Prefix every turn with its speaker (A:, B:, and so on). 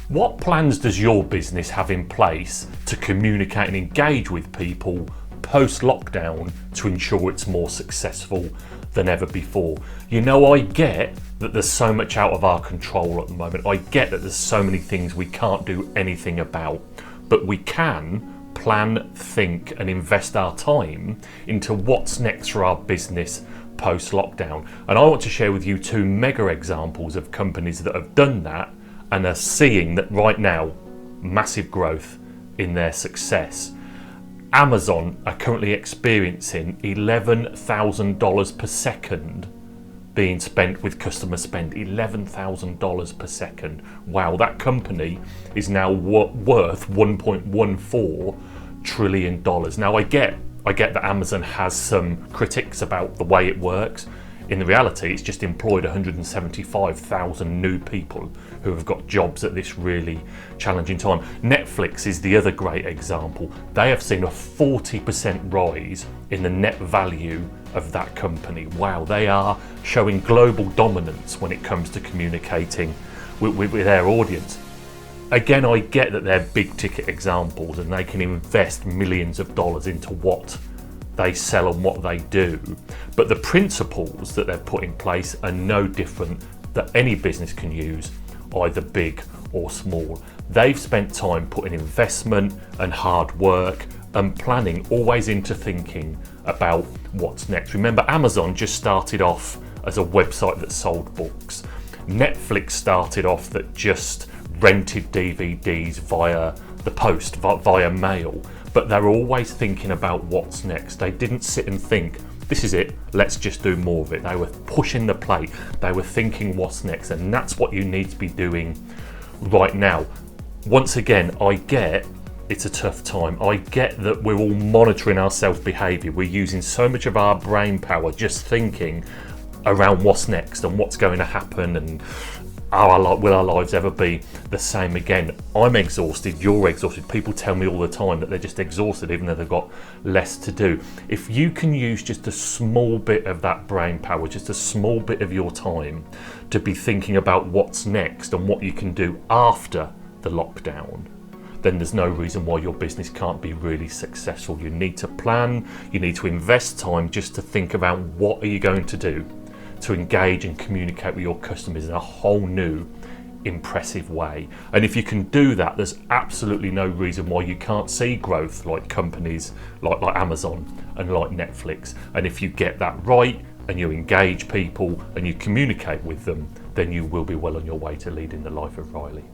A: What plans does your business have in place to communicate and engage with people post-lockdown to ensure it's more successful than ever before? You know, I get that there's so much out of our control at the moment. I get that there's so many things we can't do anything about, but we can plan, think and invest our time into what's next for our business post-lockdown. And I want to share with you two mega examples of companies that have done that and are seeing that right now massive growth in their success. Amazon are currently experiencing $11,000 per second being spent with customer spend. $11,000 per second. Wow, that company is now worth $1.14 trillion. Now I get that Amazon has some critics about the way it works. In the reality, it's just employed 175,000 new people who have got jobs at this really challenging time. Netflix is the other great example. They have seen a 40% rise in the net value of that company. Wow, they are showing global dominance when it comes to communicating with their audience. Again, I get that they're big ticket examples and they can invest millions of dollars into what they sell and what they do, but the principles that they've put in place are no different that any business can use, either big or small. They've spent time putting investment and hard work and planning always into thinking about what's next. Remember, Amazon just started off as a website that sold books. Netflix started off that just rented DVDs via the post, via mail. But they're always thinking about what's next. They didn't sit and think, this is it, let's just do more of it. They were pushing the plate. They were thinking what's next. And that's what you need to be doing right now. Once again, I get it's a tough time. I get that we're all monitoring our self-behaviour. We're using so much of our brain power just thinking around what's next and what's going to happen and will our lives ever be the same again? I'm exhausted, you're exhausted. People tell me all the time that they're just exhausted even though they've got less to do. If you can use just a small bit of that brain power, just a small bit of your time to be thinking about what's next and what you can do after the lockdown, then there's no reason why your business can't be really successful. You need to plan, you need to invest time just to think about what are you going to do to engage and communicate with your customers in a whole new, impressive way. And if you can do that, there's absolutely no reason why you can't see growth like companies like Amazon and like Netflix. And if you get that right and you engage people and you communicate with them, then you will be well on your way to leading the life of Riley.